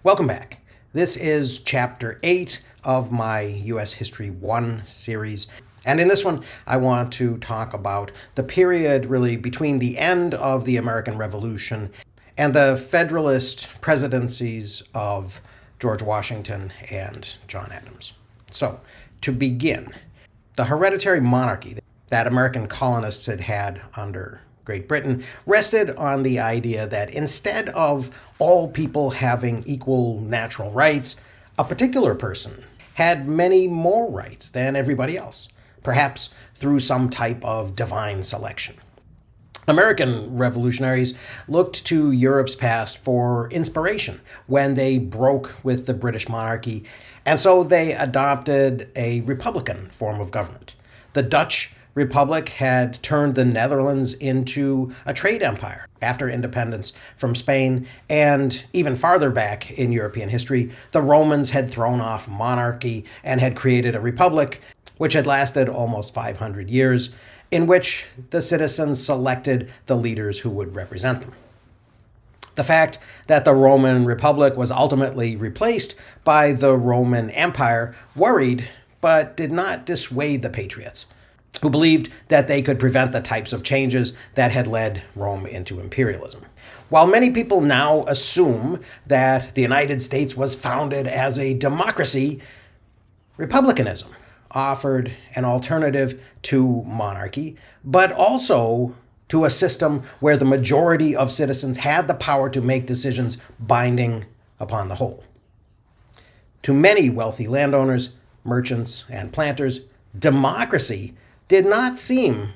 Welcome back. This is Chapter 8 of my U.S. History 1 series. And in this one, I want to talk about the period really between the end of the American Revolution and the Federalist presidencies of George Washington and John Adams. So, to begin, the hereditary monarchy that American colonists had had under Great Britain rested on the idea that instead of all people having equal natural rights, a particular person had many more rights than everybody else, perhaps through some type of divine selection. American revolutionaries looked to Europe's past for inspiration when they broke with the British monarchy, and so they adopted a republican form of government. The Dutch Republic had turned the Netherlands into a trade empire after independence from Spain, and even farther back in European history, the Romans had thrown off monarchy and had created a republic, which had lasted almost 500 years, in which the citizens selected the leaders who would represent them. The fact that the Roman Republic was ultimately replaced by the Roman Empire worried, but did not dissuade the patriots, who believed that they could prevent the types of changes that had led Rome into imperialism. While many people now assume that the United States was founded as a democracy, republicanism offered an alternative to monarchy, but also to a system where the majority of citizens had the power to make decisions binding upon the whole. To many wealthy landowners, merchants, and planters, democracy did not seem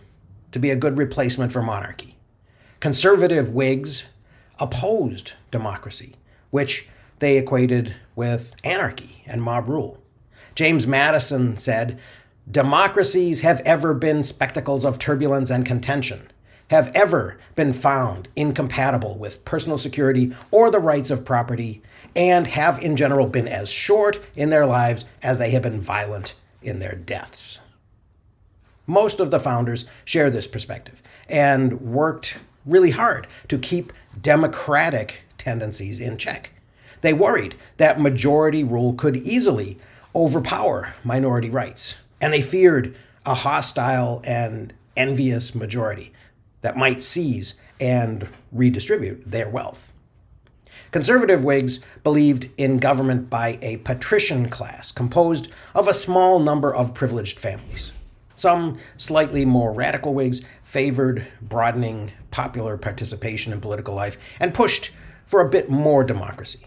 to be a good replacement for monarchy. Conservative Whigs opposed democracy, which they equated with anarchy and mob rule. James Madison said, "Democracies have ever been spectacles of turbulence and contention, have ever been found incompatible with personal security or the rights of property, and have in general been as short in their lives as they have been violent in their deaths." Most of the founders share this perspective and worked really hard to keep democratic tendencies in check. They worried that majority rule could easily overpower minority rights, and they feared a hostile and envious majority that might seize and redistribute their wealth. Conservative Whigs believed in government by a patrician class composed of a small number of privileged families. Some slightly more radical Whigs favored broadening popular participation in political life and pushed for a bit more democracy.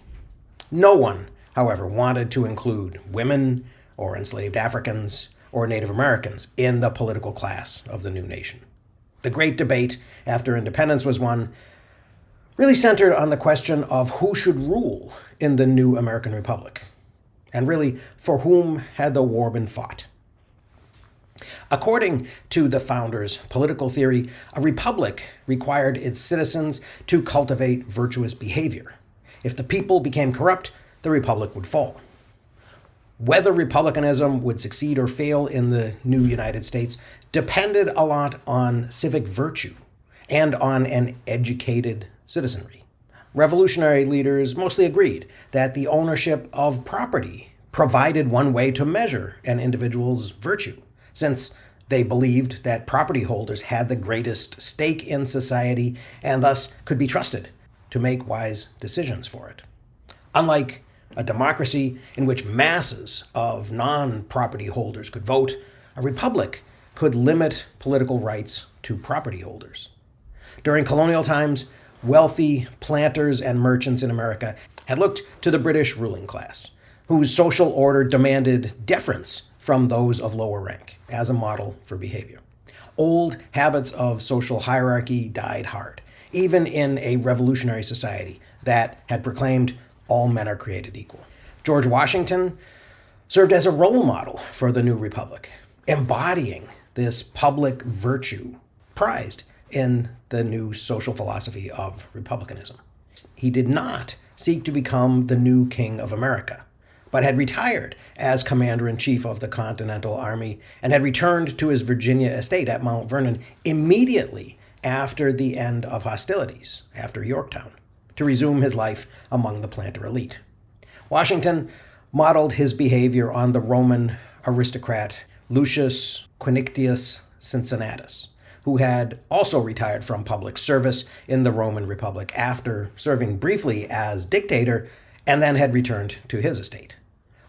No one, however, wanted to include women or enslaved Africans or Native Americans in the political class of the new nation. The great debate after independence was won really centered on the question of who should rule in the new American Republic, and really for whom had the war been fought. According to the founders' political theory, a republic required its citizens to cultivate virtuous behavior. If the people became corrupt, the republic would fall. Whether republicanism would succeed or fail in the new United States depended a lot on civic virtue and on an educated citizenry. Revolutionary leaders mostly agreed that the ownership of property provided one way to measure an individual's virtue, since they believed that property holders had the greatest stake in society and thus could be trusted to make wise decisions for it. Unlike a democracy in which masses of non-property holders could vote, a republic could limit political rights to property holders. During colonial times, wealthy planters and merchants in America had looked to the British ruling class, whose social order demanded deference from those of lower rank as a model for behavior. Old habits of social hierarchy died hard, even in a revolutionary society that had proclaimed all men are created equal. George Washington served as a role model for the new republic, embodying this public virtue prized in the new social philosophy of republicanism. He did not seek to become the new king of America, but had retired as commander-in-chief of the Continental Army and had returned to his Virginia estate at Mount Vernon immediately after the end of hostilities after Yorktown to resume his life among the planter elite. Washington modeled his behavior on the Roman aristocrat Lucius Quinctius Cincinnatus, who had also retired from public service in the Roman Republic after serving briefly as dictator and then had returned to his estate.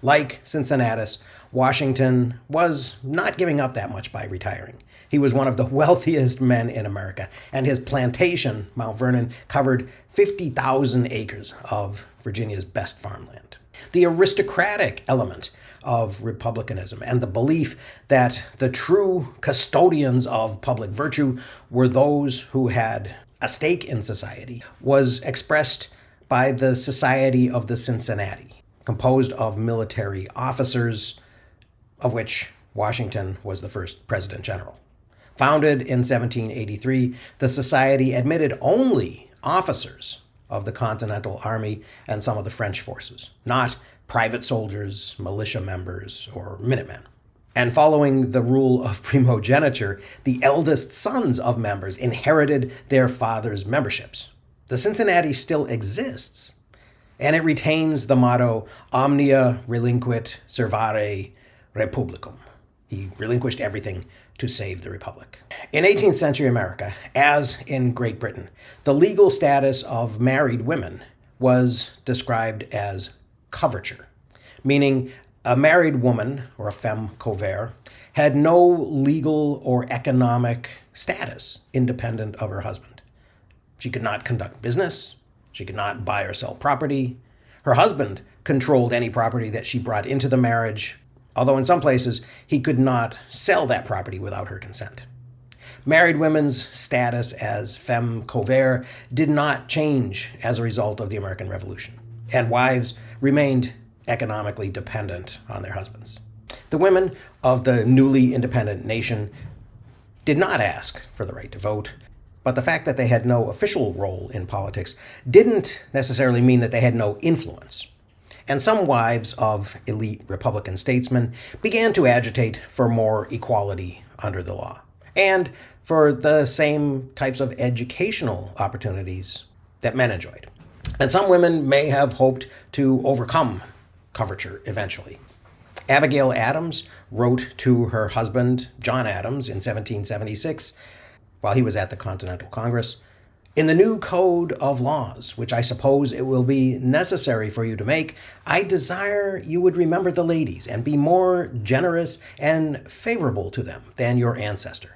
Like Cincinnatus, Washington was not giving up that much by retiring. He was one of the wealthiest men in America, and his plantation, Mount Vernon, covered 50,000 acres of Virginia's best farmland. The aristocratic element of republicanism and the belief that the true custodians of public virtue were those who had a stake in society was expressed by the Society of the Cincinnati, composed of military officers, of which Washington was the first president general. Founded in 1783, the society admitted only officers of the Continental Army and some of the French forces, not private soldiers, militia members, or Minutemen. And following the rule of primogeniture, the eldest sons of members inherited their father's memberships. The Cincinnati still exists, and it retains the motto Omnia relinquit servare republicum. He relinquished everything to save the Republic. In 18th century America, as in Great Britain, the legal status of married women was described as coverture, meaning a married woman, or a femme covert, had no legal or economic status independent of her husband. She could not conduct business. She could not buy or sell property. Her husband controlled any property that she brought into the marriage, although in some places he could not sell that property without her consent. Married women's status as femme covert did not change as a result of the American Revolution, and wives remained economically dependent on their husbands. The women of the newly independent nation did not ask for the right to vote, but the fact that they had no official role in politics didn't necessarily mean that they had no influence. And some wives of elite Republican statesmen began to agitate for more equality under the law, and for the same types of educational opportunities that men enjoyed. And some women may have hoped to overcome coverture eventually. Abigail Adams wrote to her husband, John Adams, in 1776, while he was at the Continental Congress, "In the new code of laws, which I suppose it will be necessary for you to make, I desire you would remember the ladies and be more generous and favorable to them than your ancestor.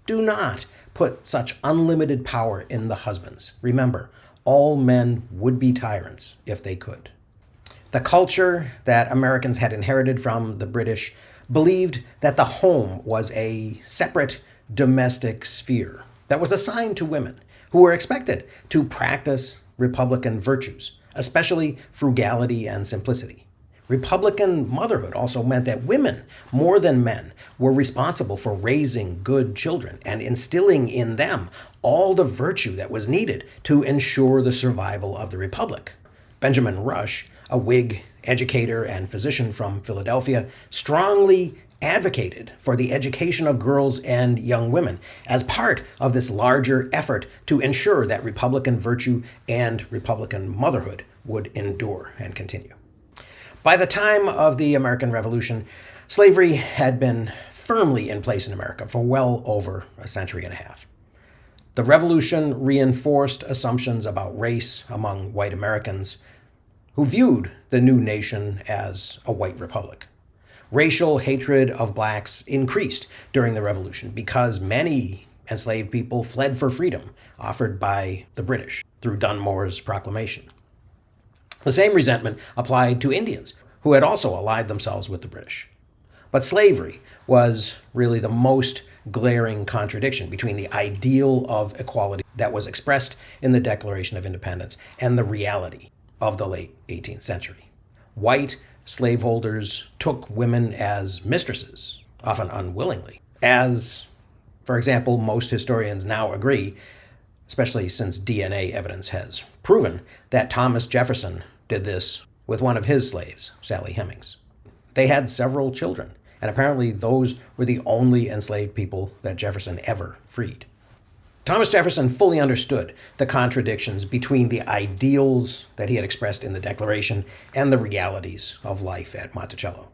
Do not put such unlimited power in the husbands. Remember, all men would be tyrants if they could." The culture that Americans had inherited from the British believed that the home was a separate domestic sphere that was assigned to women, who were expected to practice Republican virtues, especially frugality and simplicity. Republican motherhood also meant that women, more than men, were responsible for raising good children and instilling in them all the virtue that was needed to ensure the survival of the Republic. Benjamin Rush, a Whig educator and physician from Philadelphia, strongly advocated for the education of girls and young women as part of this larger effort to ensure that Republican virtue and Republican motherhood would endure and continue. By the time of the American Revolution, slavery had been firmly in place in America for well over a century and a half. The Revolution reinforced assumptions about race among white Americans who viewed the new nation as a white republic. Racial hatred of blacks increased during the Revolution because many enslaved people fled for freedom offered by the British through Dunmore's proclamation. The same resentment applied to Indians, who had also allied themselves with the British. But slavery was really the most glaring contradiction between the ideal of equality that was expressed in the Declaration of Independence and the reality of the late 18th century. White slaveholders took women as mistresses, often unwillingly, as, for example, most historians now agree, especially since DNA evidence has proven that Thomas Jefferson did this with one of his slaves, Sally Hemings. They had several children, and apparently those were the only enslaved people that Jefferson ever freed. Thomas Jefferson fully understood the contradictions between the ideals that he had expressed in the Declaration and the realities of life at Monticello.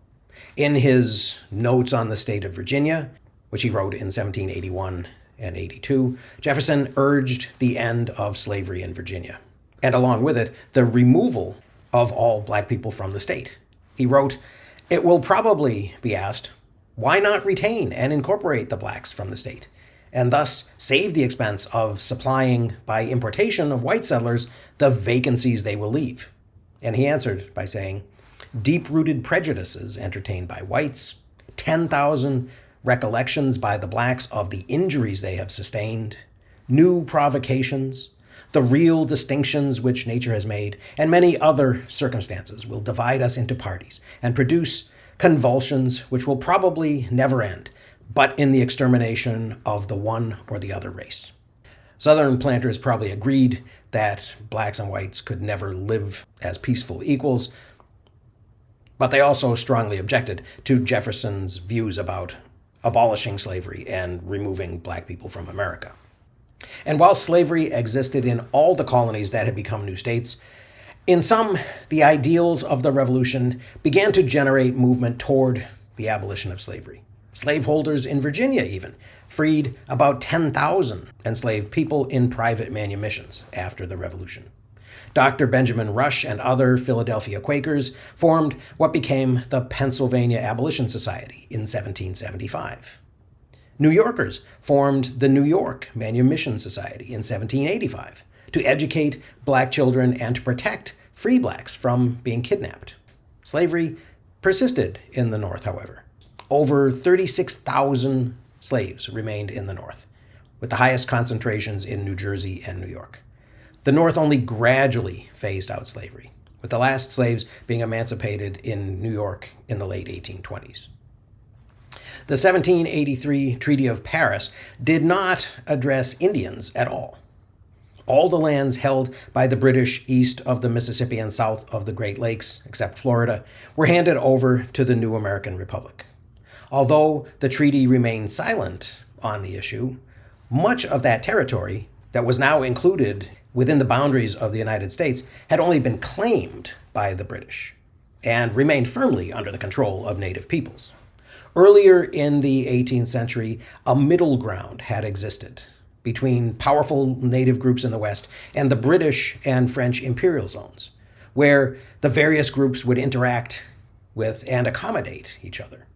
In his Notes on the State of Virginia, which he wrote in 1781 and 82, Jefferson urged the end of slavery in Virginia, and along with it, the removal of all black people from the state. He wrote, "It will probably be asked, why not retain and incorporate the blacks from the state, and thus save the expense of supplying by importation of white settlers the vacancies they will leave?" And he answered by saying, "Deep-rooted prejudices entertained by whites, 10,000 recollections by the blacks of the injuries they have sustained, new provocations, the real distinctions which nature has made, and many other circumstances will divide us into parties and produce convulsions which will probably never end, but in the extermination of the one or the other race." Southern planters probably agreed that blacks and whites could never live as peaceful equals, but they also strongly objected to Jefferson's views about abolishing slavery and removing black people from America. And while slavery existed in all the colonies that had become new states, in some, the ideals of the Revolution began to generate movement toward the abolition of slavery. Slaveholders in Virginia even freed about 10,000 enslaved people in private manumissions after the Revolution. Dr. Benjamin Rush and other Philadelphia Quakers formed what became the Pennsylvania Abolition Society in 1775. New Yorkers formed the New York Manumission Society in 1785 to educate black children and to protect free blacks from being kidnapped. Slavery persisted in the North, however. Over 36,000 slaves remained in the North, with the highest concentrations in New Jersey and New York. The North only gradually phased out slavery, with the last slaves being emancipated in New York in the late 1820s. The 1783 Treaty of Paris did not address Indians at all. All the lands held by the British east of the Mississippi and south of the Great Lakes, except Florida, were handed over to the new American Republic. Although the treaty remained silent on the issue, much of that territory that was now included within the boundaries of the United States had only been claimed by the British and remained firmly under the control of native peoples. Earlier in the 18th century, a middle ground had existed between powerful native groups in the West and the British and French imperial zones, where the various groups would interact with and accommodate each other.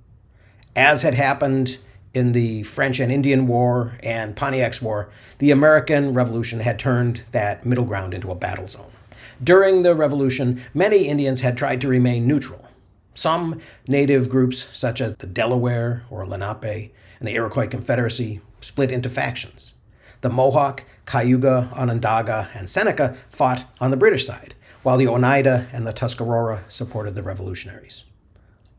As had happened in the French and Indian War and Pontiac's War, the American Revolution had turned that middle ground into a battle zone. During the Revolution, many Indians had tried to remain neutral. Some native groups, such as the Delaware or Lenape and the Iroquois Confederacy, split into factions. The Mohawk, Cayuga, Onondaga, and Seneca fought on the British side, while the Oneida and the Tuscarora supported the revolutionaries.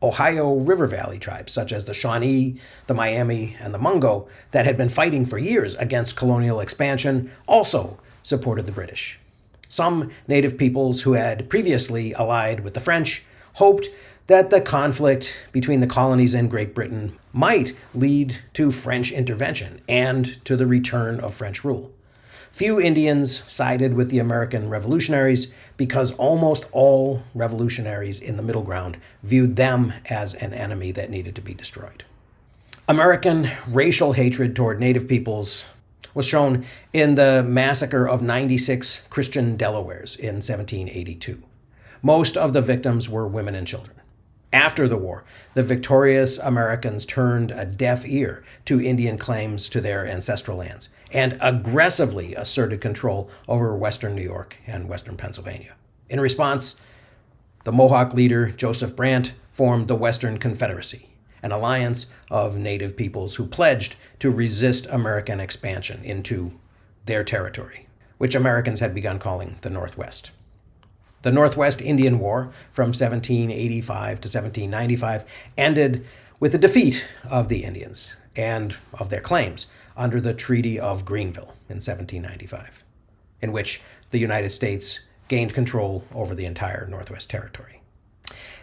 Ohio River Valley tribes, such as the Shawnee, the Miami, and the Mungo, that had been fighting for years against colonial expansion, also supported the British. Some native peoples who had previously allied with the French hoped that the conflict between the colonies and Great Britain might lead to French intervention and to the return of French rule. Few Indians sided with the American revolutionaries because almost all revolutionaries in the middle ground viewed them as an enemy that needed to be destroyed. American racial hatred toward native peoples was shown in the massacre of 96 Christian Delawares in 1782. Most of the victims were women and children. After the war, the victorious Americans turned a deaf ear to Indian claims to their ancestral lands and aggressively asserted control over western New York and western Pennsylvania. In response, the Mohawk leader Joseph Brant formed the Western Confederacy, an alliance of native peoples who pledged to resist American expansion into their territory, which Americans had begun calling the Northwest. The Northwest Indian War from 1785 to 1795 ended with the defeat of the Indians and of their claims under the Treaty of Greenville in 1795, in which the United States gained control over the entire Northwest Territory.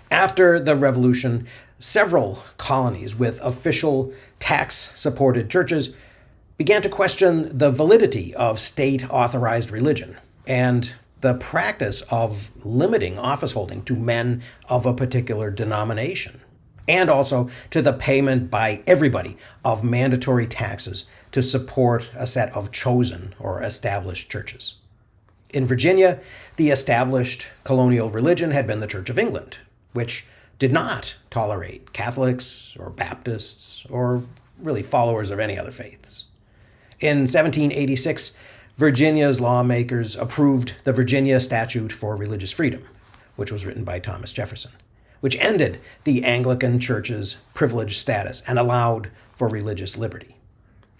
After the Revolution, several colonies with official tax-supported churches began to question the validity of state-authorized religion and the practice of limiting office holding to men of a particular denomination, and also to the payment by everybody of mandatory taxes to support a set of chosen or established churches. In Virginia, the established colonial religion had been the Church of England, which did not tolerate Catholics or Baptists or really followers of any other faiths. In 1786, Virginia's lawmakers approved the Virginia Statute for Religious Freedom, which was written by Thomas Jefferson, which ended the Anglican Church's privileged status and allowed for religious liberty.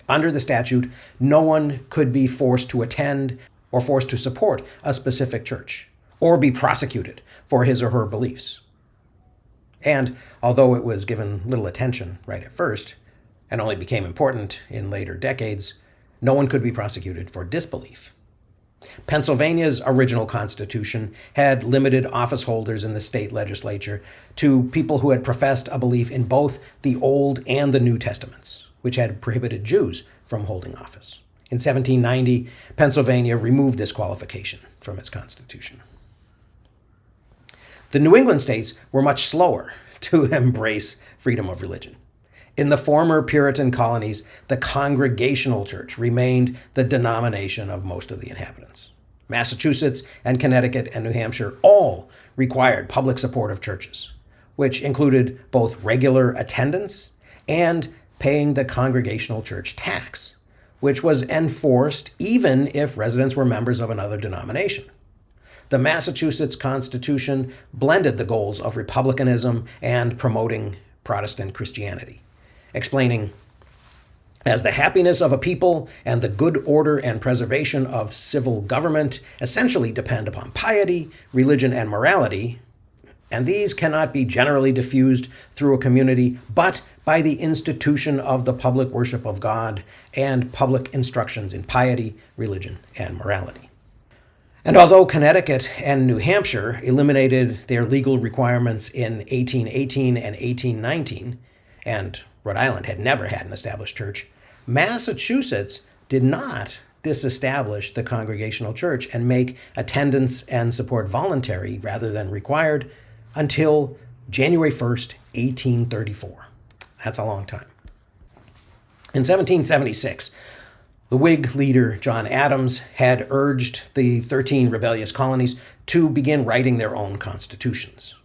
Under the statute, no one could be forced to attend or forced to support a specific church, or be prosecuted for his or her beliefs. And although it was given little attention right at first, and only became important in later decades, no one could be prosecuted for disbelief. Pennsylvania's original constitution had limited office holders in the state legislature to people who had professed a belief in both the Old and the New Testaments, which had prohibited Jews from holding office. In 1790, Pennsylvania removed this qualification from its constitution. The New England states were much slower to embrace freedom of religion. In the former Puritan colonies, the Congregational Church remained the denomination of most of the inhabitants. Massachusetts and Connecticut and New Hampshire all required public support of churches, which included both regular attendance and paying the Congregational Church tax, which was enforced even if residents were members of another denomination. The Massachusetts Constitution blended the goals of republicanism and promoting Protestant Christianity, explaining, as the happiness of a people and the good order and preservation of civil government essentially depend upon piety, religion, and morality, and these cannot be generally diffused through a community but by the institution of the public worship of God and public instructions in piety, religion, and morality. And although Connecticut and New Hampshire eliminated their legal requirements in 1818 and 1819, and Rhode Island had never had an established church, Massachusetts did not disestablish the Congregational Church and make attendance and support voluntary rather than required until January 1st, 1834. That's a long time. In 1776, the Whig leader John Adams had urged the 13 rebellious colonies to begin writing their own constitutions.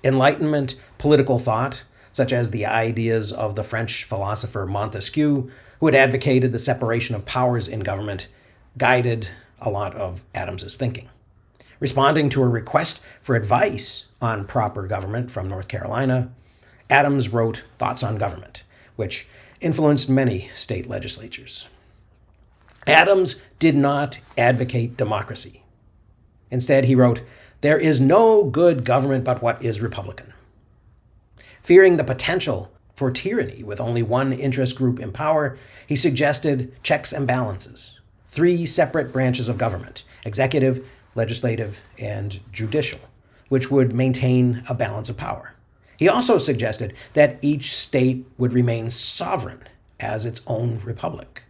Enlightenment political thought, such as the ideas of the French philosopher Montesquieu, who had advocated the separation of powers in government, guided a lot of Adams's thinking. Responding to a request for advice on proper government from North Carolina, Adams wrote Thoughts on Government, which influenced many state legislatures. Adams did not advocate democracy. Instead, he wrote, "There is no good government but what is Republican." Fearing the potential for tyranny with only one interest group in power, he suggested checks and balances, 3 separate branches of government, executive, legislative, and judicial, which would maintain a balance of power. He also suggested that each state would remain sovereign as its own republic.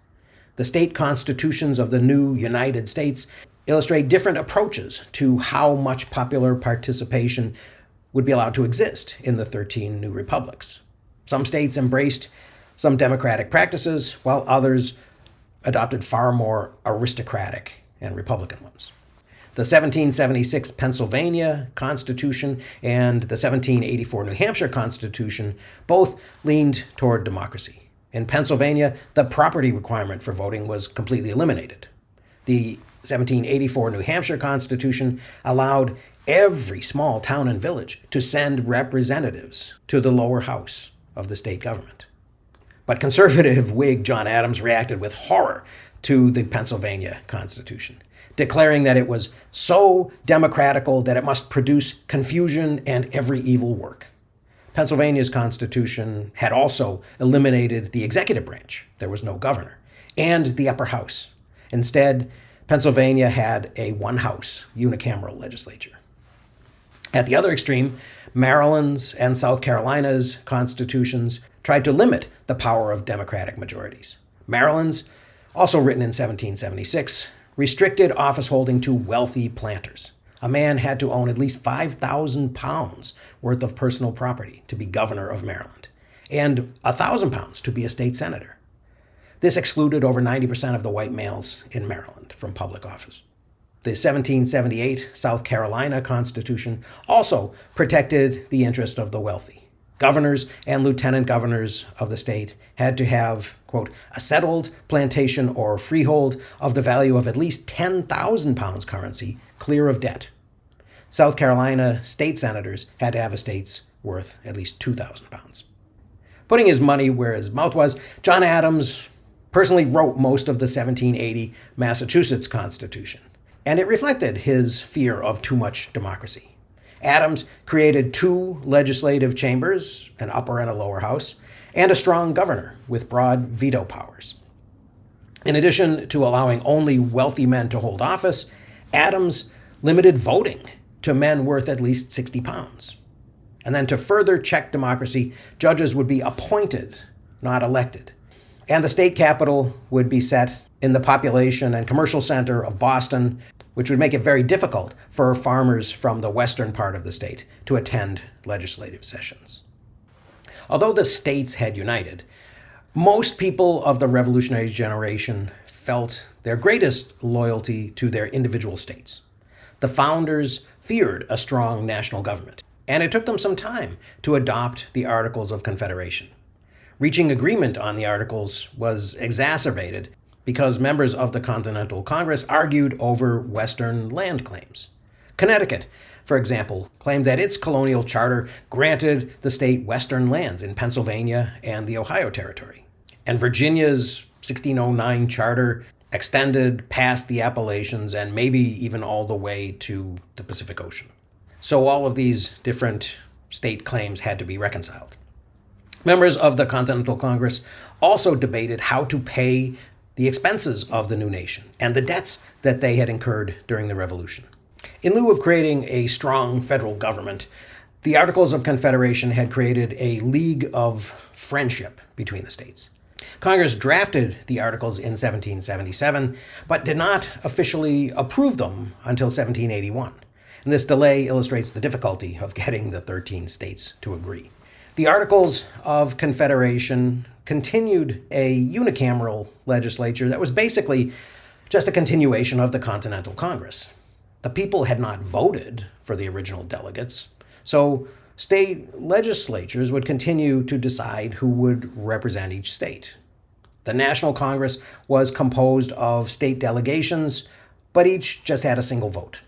The state constitutions of the new United States illustrate different approaches to how much popular participation would be allowed to exist in the 13 new republics. Some states embraced some democratic practices, while others adopted far more aristocratic and republican ones. The 1776 Pennsylvania Constitution and the 1784 New Hampshire Constitution both leaned toward democracy. In Pennsylvania, the property requirement for voting was completely eliminated. The 1784 New Hampshire Constitution allowed every small town and village to send representatives to the lower house of the state government. But conservative Whig John Adams reacted with horror to the Pennsylvania Constitution, declaring that it was so democratical that it must produce confusion and every evil work. Pennsylvania's constitution had also eliminated the executive branch. There was no governor, and the upper house. Instead, Pennsylvania had a one-house unicameral legislature. At the other extreme, Maryland's and South Carolina's constitutions tried to limit the power of Democratic majorities. Maryland's, also written in 1776, restricted office holding to wealthy planters. A man had to own at least 5,000 pounds worth of personal property to be governor of Maryland, and 1,000 pounds to be a state senator. This excluded over 90% of the white males in Maryland from public office. The 1778 South Carolina Constitution also protected the interest of the wealthy. Governors and lieutenant governors of the state had to have, quote, a settled plantation or freehold of the value of at least 10,000 pounds currency clear of debt. South Carolina state senators had to have estates worth at least 2,000 pounds. Putting his money where his mouth was, John Adams personally wrote most of the 1780 Massachusetts Constitution, and it reflected his fear of too much democracy. Adams created two legislative chambers, an upper and a lower house, and a strong governor with broad veto powers. In addition to allowing only wealthy men to hold office, Adams limited voting to men worth at least 60 pounds. And then to further check democracy, judges would be appointed, not elected. And the state capital would be set in the population and commercial center of Boston, which would make it very difficult for farmers from the western part of the state to attend legislative sessions. Although the states had united, most people of the Revolutionary generation felt their greatest loyalty to their individual states. The founders feared a strong national government, and it took them some time to adopt the Articles of Confederation. Reaching agreement on the Articles was exacerbated because members of the Continental Congress argued over Western land claims. Connecticut, for example, claimed that its colonial charter granted the state western lands in Pennsylvania and the Ohio Territory. And Virginia's 1609 charter extended past the Appalachians and maybe even all the way to the Pacific Ocean. So all of these different state claims had to be reconciled. Members of the Continental Congress also debated how to pay the expenses of the new nation and the debts that they had incurred during the Revolution. In lieu of creating a strong federal government, the Articles of Confederation had created a league of friendship between the states. Congress drafted the Articles in 1777, but did not officially approve them until 1781. And this delay illustrates the difficulty of getting the 13 states to agree. The Articles of Confederation continued a unicameral legislature that was basically just a continuation of the Continental Congress. The people had not voted for the original delegates, so state legislatures would continue to decide who would represent each state. The National Congress was composed of state delegations, but each just had a single vote.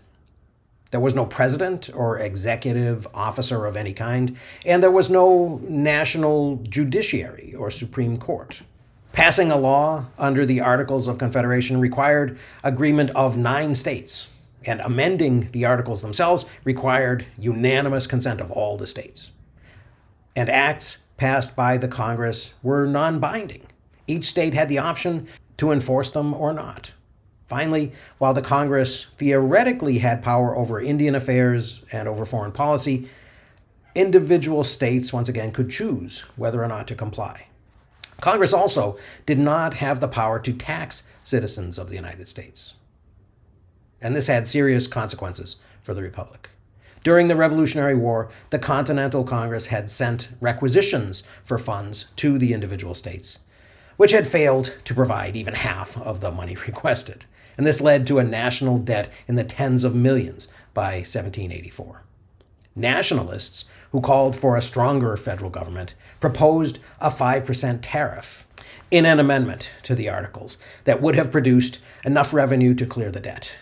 There was no president or executive officer of any kind, and there was no national judiciary or Supreme Court. Passing a law under the Articles of Confederation required agreement of 9 states, and amending the Articles themselves required unanimous consent of all the states. And acts passed by the Congress were non-binding. Each state had the option to enforce them or not. Finally, while the Congress theoretically had power over Indian affairs and over foreign policy, individual states once again could choose whether or not to comply. Congress also did not have the power to tax citizens of the United States. And this had serious consequences for the Republic. During the Revolutionary War, the Continental Congress had sent requisitions for funds to the individual states, which had failed to provide even half of the money requested. And this led to a national debt in the tens of millions by 1784. Nationalists, who called for a stronger federal government, proposed a 5% tariff in an amendment to the Articles that would have produced enough revenue to clear the debt.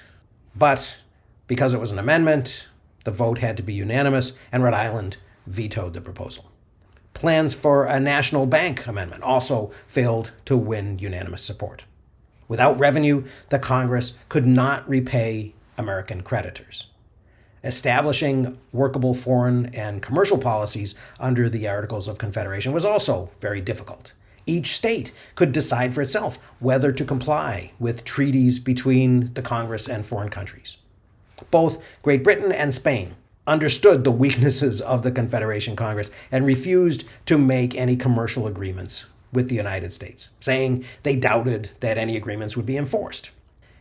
But because it was an amendment, the vote had to be unanimous, and Rhode Island vetoed the proposal. Plans for a national bank amendment also failed to win unanimous support. Without revenue, the Congress could not repay American creditors. Establishing workable foreign and commercial policies under the Articles of Confederation was also very difficult. Each state could decide for itself whether to comply with treaties between the Congress and foreign countries. Both Great Britain and Spain understood the weaknesses of the Confederation Congress and refused to make any commercial agreements with the United States, saying they doubted that any agreements would be enforced.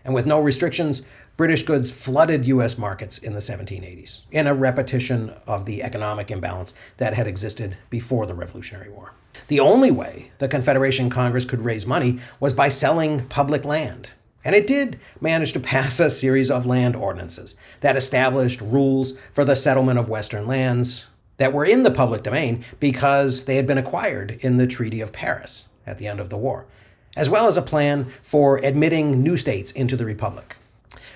And with no restrictions, British goods flooded U.S. markets in the 1780s, in a repetition of the economic imbalance that had existed before the Revolutionary War. The only way the Confederation Congress could raise money was by selling public land. And it did manage to pass a series of land ordinances that established rules for the settlement of Western lands that were in the public domain because they had been acquired in the Treaty of Paris at the end of the war, as well as a plan for admitting new states into the Republic.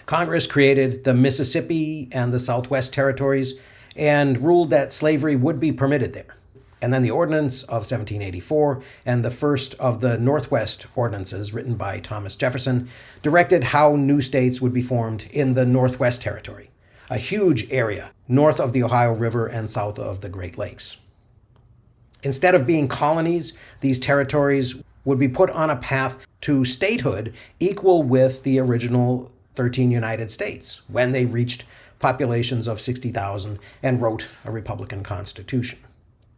Congress created the Mississippi and the Southwest Territories and ruled that slavery would be permitted there. And then the Ordinance of 1784 and the first of the Northwest Ordinances, written by Thomas Jefferson, directed how new states would be formed in the Northwest Territory, a huge area north of the Ohio River and south of the Great Lakes. Instead of being colonies, these territories would be put on a path to statehood equal with the original 13 United States when they reached populations of 60,000 and wrote a Republican Constitution.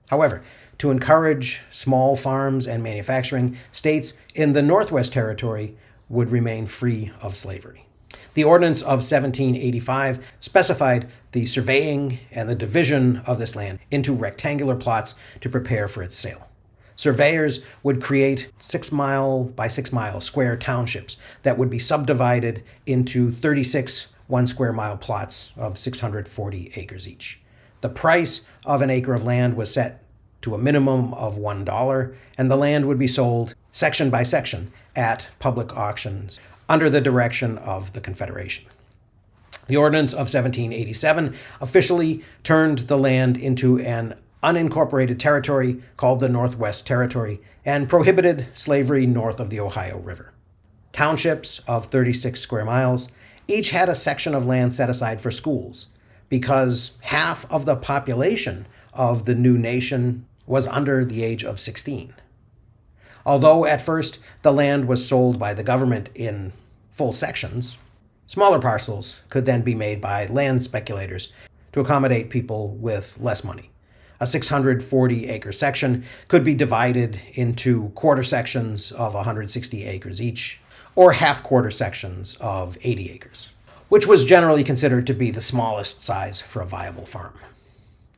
However, to encourage small farms and manufacturing, states in the Northwest Territory would remain free of slavery. The Ordinance of 1785 specified the surveying and the division of this land into rectangular plots to prepare for its sale. Surveyors would create 6-mile by 6-mile square townships that would be subdivided into 36 one-square-mile plots of 640 acres each. The price of an acre of land was set to a minimum of $1, and the land would be sold section by section at public auctions under the direction of the Confederation. The Ordinance of 1787 officially turned the land into an unincorporated territory called the Northwest Territory and prohibited slavery north of the Ohio River. Townships of 36 square miles each had a section of land set aside for schools, because half of the population of the new nation was under the age of 16. Although at first the land was sold by the government in full sections, smaller parcels could then be made by land speculators to accommodate people with less money. A 640-acre section could be divided into quarter sections of 160 acres each, or half-quarter sections of 80 acres, which was generally considered to be the smallest size for a viable farm.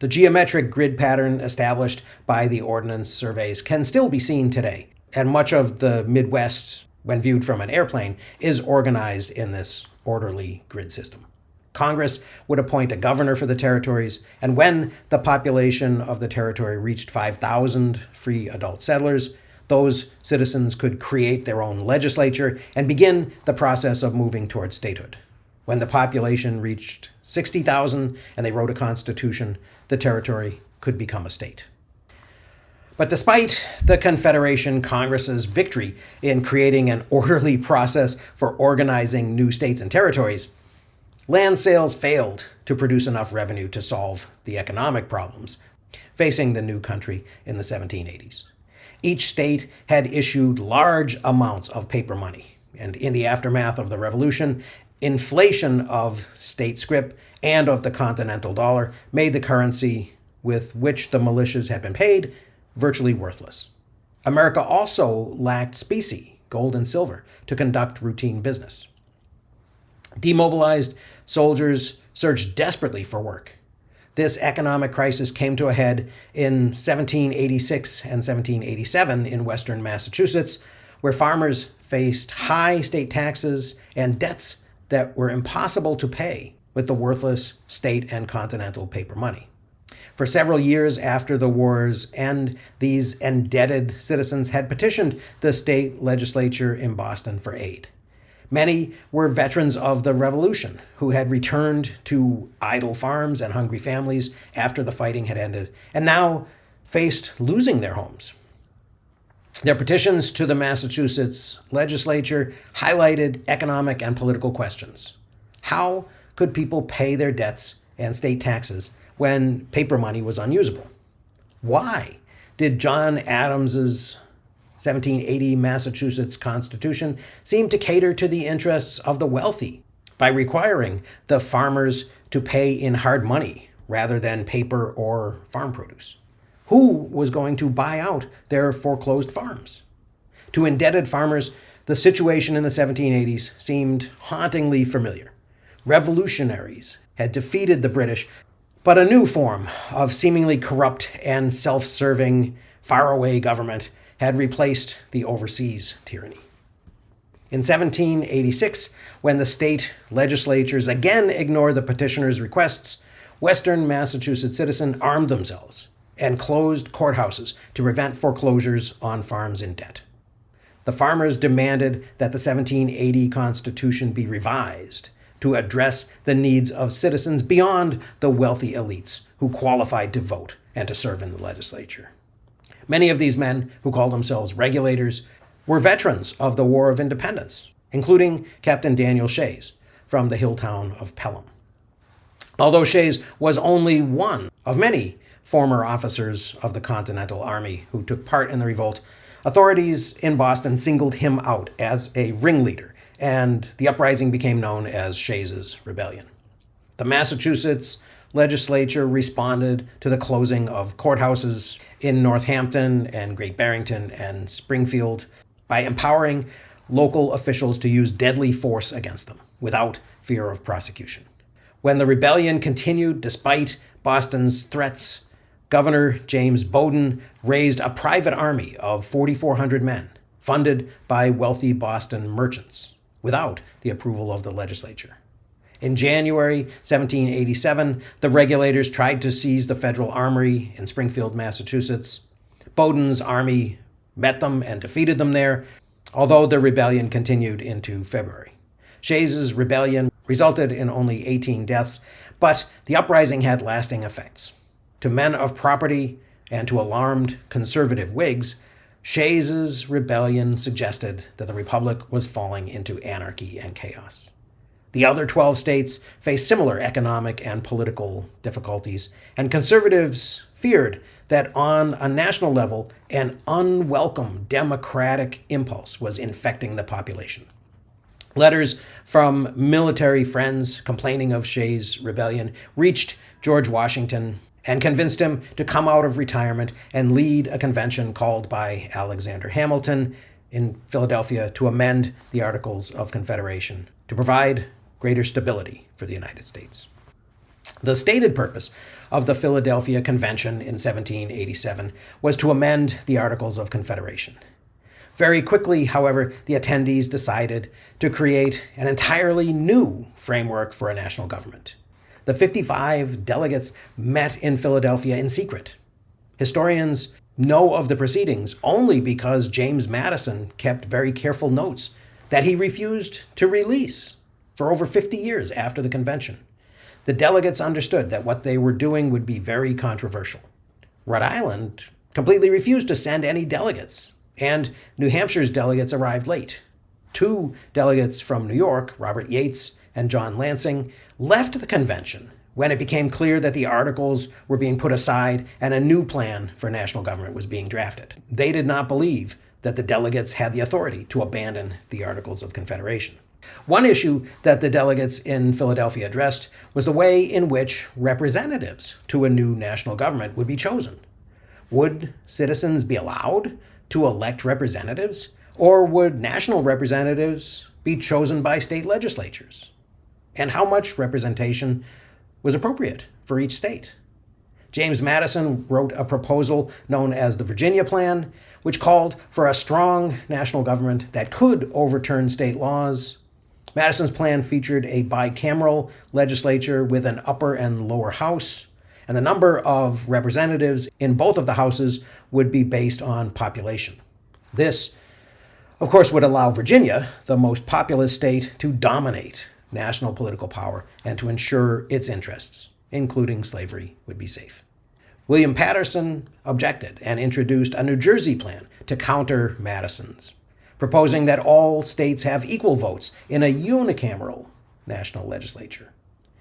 The geometric grid pattern established by the ordnance surveys can still be seen today, and much of the Midwest, when viewed from an airplane, is organized in this orderly grid system. Congress would appoint a governor for the territories, and when the population of the territory reached 5,000 free adult settlers, those citizens could create their own legislature and begin the process of moving towards statehood. When the population reached 60,000 and they wrote a constitution, the territory could become a state. But despite the Confederation Congress's victory in creating an orderly process for organizing new states and territories, land sales failed to produce enough revenue to solve the economic problems facing the new country in the 1780s. Each state had issued large amounts of paper money, and in the aftermath of the Revolution, inflation of state scrip and of the continental dollar made the currency with which the militias had been paid virtually worthless. America also lacked specie, gold and silver, to conduct routine business. Demobilized soldiers searched desperately for work. This economic crisis came to a head in 1786 and 1787 in western Massachusetts, where farmers faced high state taxes and debts that were impossible to pay with the worthless state and continental paper money. For several years after the war's end, these indebted citizens had petitioned the state legislature in Boston for aid. Many were veterans of the Revolution who had returned to idle farms and hungry families after the fighting had ended, and now faced losing their homes. Their petitions to the Massachusetts legislature highlighted economic and political questions. How could people pay their debts and state taxes when paper money was unusable? Why did John Adams's 1780 Massachusetts Constitution seem to cater to the interests of the wealthy by requiring the farmers to pay in hard money rather than paper or farm produce? Who was going to buy out their foreclosed farms? To indebted farmers, the situation in the 1780s seemed hauntingly familiar. Revolutionaries had defeated the British, but a new form of seemingly corrupt and self-serving faraway government had replaced the overseas tyranny. In 1786, when the state legislatures again ignored the petitioners' requests, Western Massachusetts citizens armed themselves and closed courthouses to prevent foreclosures on farms in debt. The farmers demanded that the 1780 Constitution be revised to address the needs of citizens beyond the wealthy elites who qualified to vote and to serve in the legislature. Many of these men, who called themselves regulators, were veterans of the War of Independence, including Captain Daniel Shays from the hill town of Pelham. Although Shays was only one of many former officers of the Continental Army who took part in the revolt, authorities in Boston singled him out as a ringleader, and the uprising became known as Shays's Rebellion. The Massachusetts legislature responded to the closing of courthouses in Northampton and Great Barrington and Springfield by empowering local officials to use deadly force against them without fear of prosecution. When the rebellion continued despite Boston's threats, Governor James Bowdoin raised a private army of 4,400 men, funded by wealthy Boston merchants, without the approval of the legislature. In January 1787, the regulators tried to seize the federal armory in Springfield, Massachusetts. Bowdoin's army met them and defeated them there, although the rebellion continued into February. Shays's rebellion resulted in only 18 deaths, but the uprising had lasting effects. To men of property and to alarmed conservative Whigs, Shays's rebellion suggested that the Republic was falling into anarchy and chaos. The other 12 states faced similar economic and political difficulties, and conservatives feared that on a national level, an unwelcome democratic impulse was infecting the population. Letters from military friends complaining of Shays' rebellion reached George Washington and convinced him to come out of retirement and lead a convention called by Alexander Hamilton in Philadelphia to amend the Articles of Confederation to provide greater stability for the United States. The stated purpose of the Philadelphia Convention in 1787 was to amend the Articles of Confederation. Very quickly, however, the attendees decided to create an entirely new framework for a national government. The 55 delegates met in Philadelphia in secret. Historians know of the proceedings only because James Madison kept very careful notes that he refused to release for over 50 years after the convention. The delegates understood that what they were doing would be very controversial. Rhode Island completely refused to send any delegates, and New Hampshire's delegates arrived late. 2 delegates from New York, Robert Yates and John Lansing, left the convention when it became clear that the articles were being put aside and a new plan for national government was being drafted. They did not believe that the delegates had the authority to abandon the Articles of Confederation. One issue that the delegates in Philadelphia addressed was the way in which representatives to a new national government would be chosen. Would citizens be allowed to elect representatives, or would national representatives be chosen by state legislatures? And how much representation was appropriate for each state? James Madison wrote a proposal known as the Virginia Plan, which called for a strong national government that could overturn state laws. Madison's plan featured a bicameral legislature with an upper and lower house, and the number of representatives in both of the houses would be based on population. This, of course, would allow Virginia, the most populous state, to dominate national political power and to ensure its interests, including slavery, would be safe. William Paterson objected and introduced a New Jersey plan to counter Madison's, proposing that all states have equal votes in a unicameral national legislature.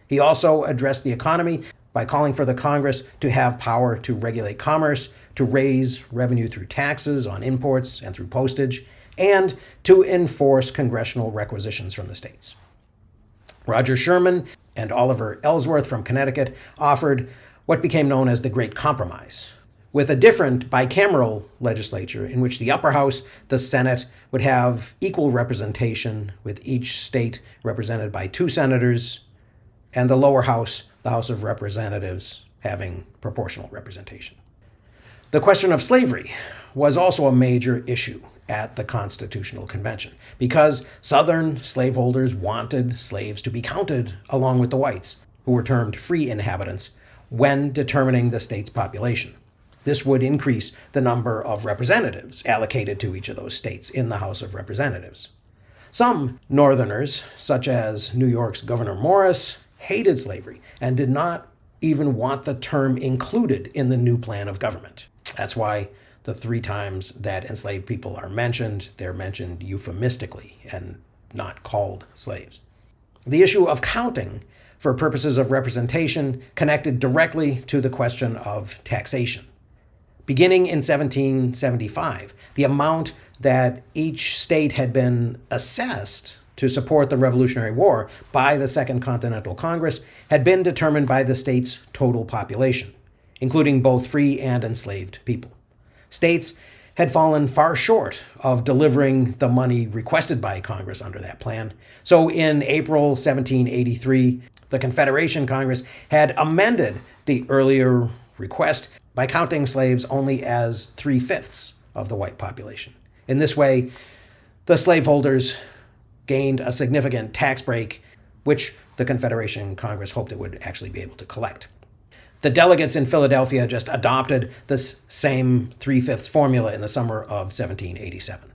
He also addressed the economy by calling for the Congress to have power to regulate commerce, to raise revenue through taxes on imports and through postage, and to enforce congressional requisitions from the states. Roger Sherman and Oliver Ellsworth from Connecticut offered what became known as the Great Compromise, with a different bicameral legislature in which the upper house, the Senate, would have equal representation, with each state represented by 2 senators, and the lower house, the House of Representatives, having proportional representation. The question of slavery was also a major issue at the Constitutional Convention, because Southern slaveholders wanted slaves to be counted along with the whites, who were termed free inhabitants, when determining the state's population. This would increase the number of representatives allocated to each of those states in the House of Representatives. Some Northerners, such as New York's Gouverneur Morris, hated slavery and did not even want the term included in the new plan of government. That's why the 3 times that enslaved people are mentioned, they're mentioned euphemistically and not called slaves. The issue of counting for purposes of representation connected directly to the question of taxation. Beginning in 1775, the amount that each state had been assessed to support the Revolutionary War by the Second Continental Congress had been determined by the state's total population, including both free and enslaved people. States had fallen far short of delivering the money requested by Congress under that plan. So in April 1783, the Confederation Congress had amended the earlier request by counting slaves only as 3/5 of the white population. In this way, the slaveholders gained a significant tax break, which the Confederation Congress hoped it would actually be able to collect. The delegates in Philadelphia just adopted this same 3/5 formula in the summer of 1787.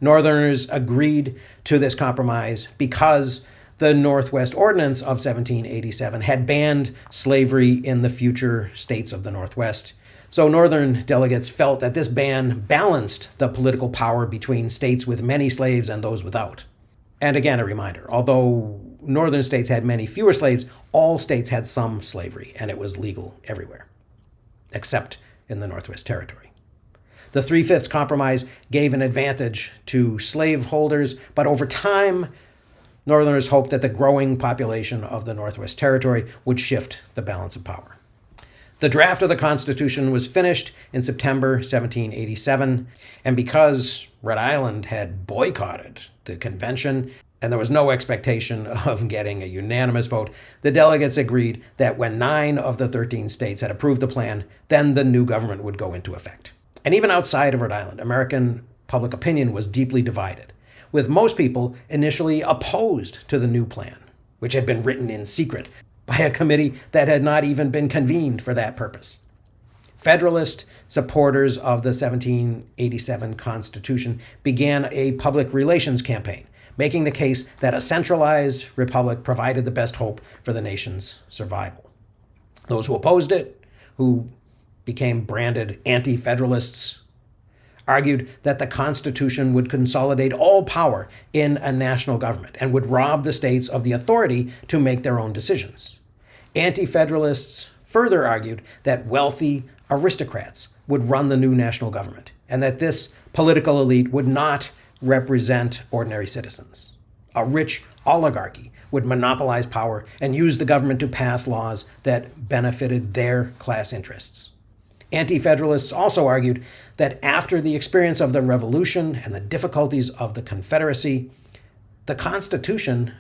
Northerners agreed to this compromise because the Northwest Ordinance of 1787 had banned slavery in the future states of the Northwest. So Northern delegates felt that this ban balanced the political power between states with many slaves and those without. And again, a reminder, although Northern states had many fewer slaves, all states had some slavery, and it was legal everywhere, except in the Northwest Territory. The 3/5 compromise gave an advantage to slaveholders, but over time, Northerners hoped that the growing population of the Northwest Territory would shift the balance of power. The draft of the Constitution was finished in September 1787, and because Rhode Island had boycotted the convention and there was no expectation of getting a unanimous vote, the delegates agreed that when 9 of the 13 states had approved the plan, then the new government would go into effect. And even outside of Rhode Island, American public opinion was deeply divided, with most people initially opposed to the new plan, which had been written in secret by a committee that had not even been convened for that purpose. Federalist supporters of the 1787 Constitution began a public relations campaign, making the case that a centralized republic provided the best hope for the nation's survival. Those who opposed it, who became branded anti-federalists, argued that the Constitution would consolidate all power in a national government and would rob the states of the authority to make their own decisions. Anti-federalists further argued that wealthy aristocrats would run the new national government, and that this political elite would not represent ordinary citizens. A rich oligarchy would monopolize power and use the government to pass laws that benefited their class interests. Anti-federalists also argued that after the experience of the Revolution and the difficulties of the Confederacy, the Constitution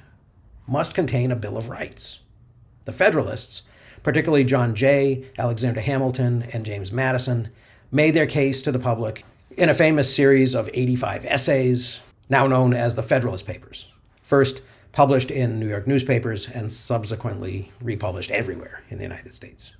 must contain a Bill of Rights. The Federalists, particularly John Jay, Alexander Hamilton, and James Madison, made their case to the public in a famous series of 85 essays, now known as the Federalist Papers, first published in New York newspapers and subsequently republished everywhere in the United States.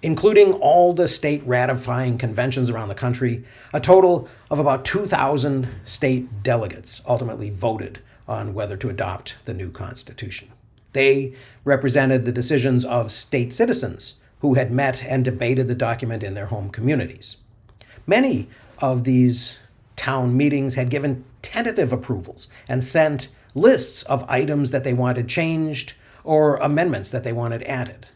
Including all the state ratifying conventions around the country, a total of about 2,000 state delegates ultimately voted on whether to adopt the new Constitution. They represented the decisions of state citizens who had met and debated the document in their home communities. Many of these town meetings had given tentative approvals and sent lists of items that they wanted changed or amendments that they wanted added.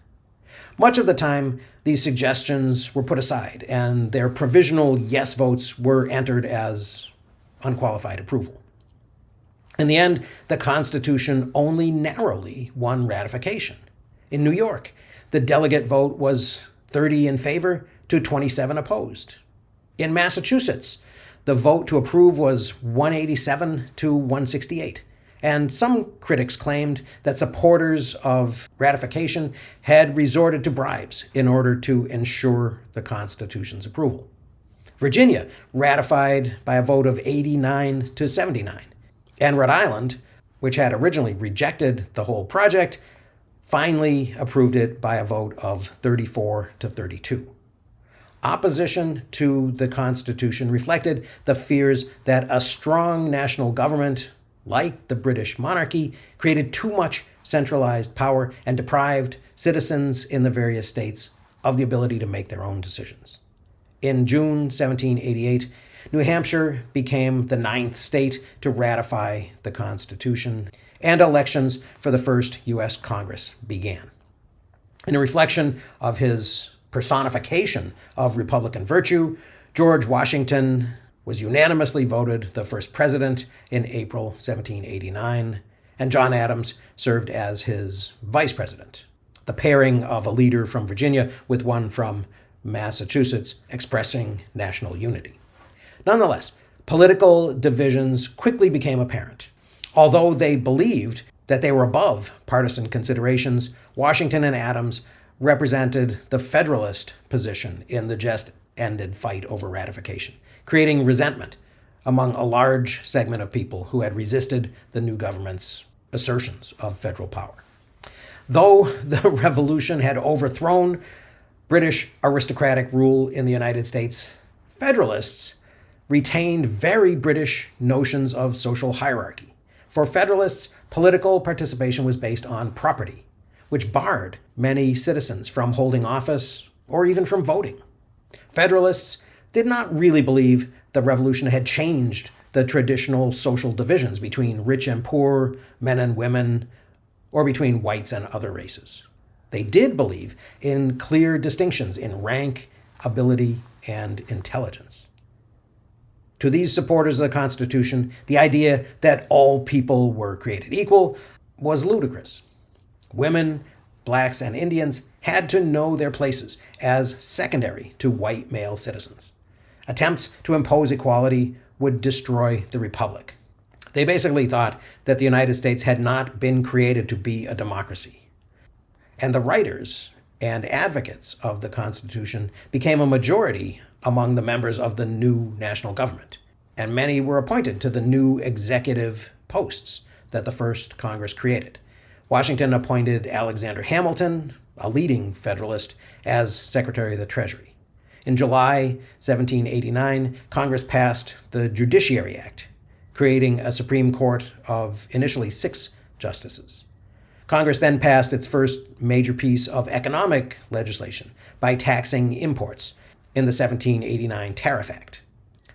Much of the time, these suggestions were put aside, and their provisional yes votes were entered as unqualified approval. In the end, the Constitution only narrowly won ratification. In New York, the delegate vote was 30 in favor to 27 opposed. In Massachusetts, the vote to approve was 187 to 168. And some critics claimed that supporters of ratification had resorted to bribes in order to ensure the Constitution's approval. Virginia ratified by a vote of 89 to 79. And Rhode Island, which had originally rejected the whole project, finally approved it by a vote of 34 to 32. Opposition to the Constitution reflected the fears that a strong national government, like the British monarchy, created too much centralized power and deprived citizens in the various states of the ability to make their own decisions. In June 1788, New Hampshire became the 9th state to ratify the Constitution, and elections for the first U.S. Congress began. In a reflection of his personification of Republican virtue, George Washington was unanimously voted the first president in April 1789, and John Adams served as his vice president. The pairing of a leader from Virginia with one from Massachusetts expressing national unity. Nonetheless, political divisions quickly became apparent. Although they believed that they were above partisan considerations, Washington and Adams represented the Federalist position in the just-ended fight over ratification, creating resentment among a large segment of people who had resisted the new government's assertions of federal power. Though the revolution had overthrown British aristocratic rule in the United States, Federalists retained very British notions of social hierarchy. For Federalists, political participation was based on property, which barred many citizens from holding office or even from voting. Federalists did not really believe the revolution had changed the traditional social divisions between rich and poor, men and women, or between whites and other races. They did believe in clear distinctions in rank, ability, and intelligence. To these supporters of the Constitution, the idea that all people were created equal was ludicrous. Women, blacks, and Indians had to know their places as secondary to white male citizens. Attempts to impose equality would destroy the Republic. They basically thought that the United States had not been created to be a democracy. And the writers and advocates of the Constitution became a majority among the members of the new national government, and many were appointed to the new executive posts that the first Congress created. Washington appointed Alexander Hamilton, a leading Federalist, as Secretary of the Treasury. In July 1789, Congress passed the Judiciary Act, creating a Supreme Court of initially 6 justices. Congress then passed its first major piece of economic legislation by taxing imports in the 1789 Tariff Act.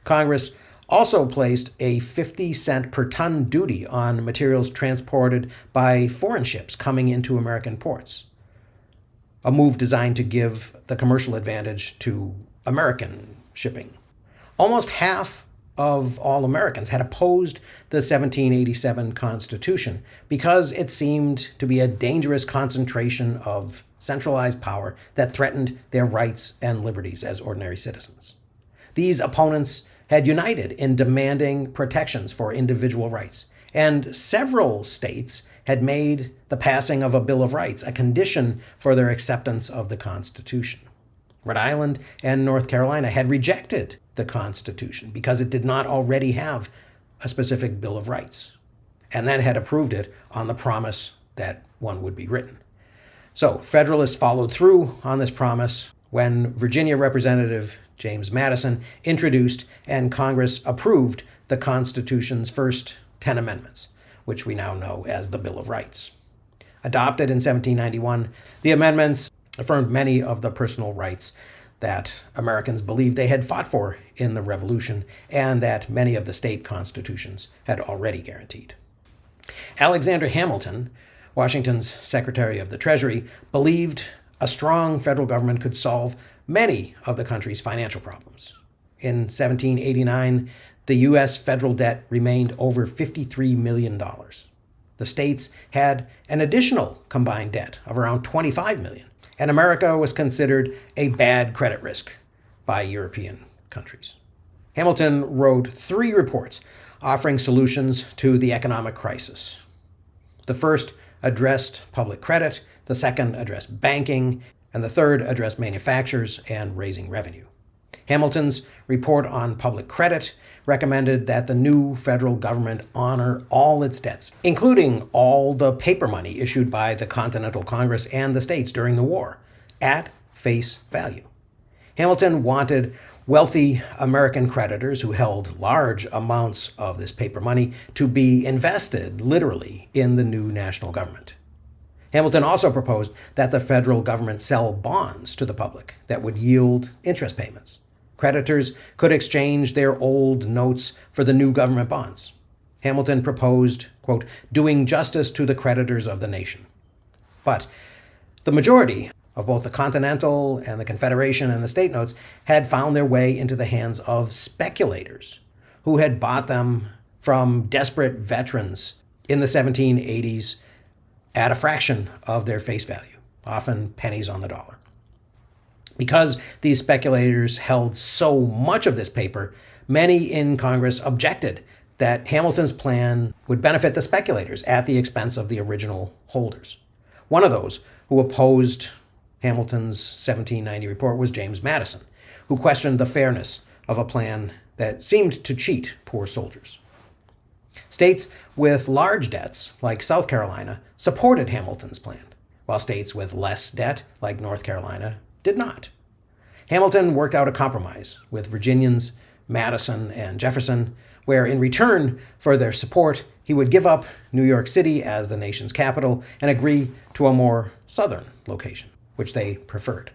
Congress also placed a 50-cent per ton duty on materials transported by foreign ships coming into American ports, a move designed to give the commercial advantage to American shipping. Almost half of all Americans had opposed the 1787 Constitution because it seemed to be a dangerous concentration of centralized power that threatened their rights and liberties as ordinary citizens. These opponents had united in demanding protections for individual rights, and several states had made the passing of a Bill of Rights a condition for their acceptance of the Constitution. Rhode Island and North Carolina had rejected the Constitution because it did not already have a specific Bill of Rights, and then had approved it on the promise that one would be written. So Federalists followed through on this promise when Virginia Representative James Madison introduced and Congress approved the Constitution's first 10 amendments, which we now know as the Bill of Rights. Adopted in 1791, the amendments affirmed many of the personal rights that Americans believed they had fought for in the Revolution and that many of the state constitutions had already guaranteed. Alexander Hamilton, Washington's Secretary of the Treasury, believed a strong federal government could solve many of the country's financial problems. In 1789, the U.S. federal debt remained over $53 million. The states had an additional combined debt of around $25 million, and America was considered a bad credit risk by European countries. Hamilton wrote 3 reports offering solutions to the economic crisis. The first addressed public credit, the second addressed banking, and the third addressed manufacturers and raising revenue. Hamilton's report on public credit recommended that the new federal government honor all its debts, including all the paper money issued by the Continental Congress and the states during the war, at face value. Hamilton wanted wealthy American creditors who held large amounts of this paper money to be invested, literally, in the new national government. Hamilton also proposed that the federal government sell bonds to the public that would yield interest payments. Creditors could exchange their old notes for the new government bonds. Hamilton proposed, quote, doing justice to the creditors of the nation. But the majority of both the Continental and the Confederation and the state notes had found their way into the hands of speculators who had bought them from desperate veterans in the 1780s at a fraction of their face value, often pennies on the dollar. Because these speculators held so much of this paper, many in Congress objected that Hamilton's plan would benefit the speculators at the expense of the original holders. One of those who opposed Hamilton's 1790 report was James Madison, who questioned the fairness of a plan that seemed to cheat poor soldiers. States with large debts, like South Carolina, supported Hamilton's plan, while states with less debt, like North Carolina, did not. Hamilton worked out a compromise with Virginians, Madison, and Jefferson, where in return for their support, he would give up New York City as the nation's capital and agree to a more southern location, which they preferred.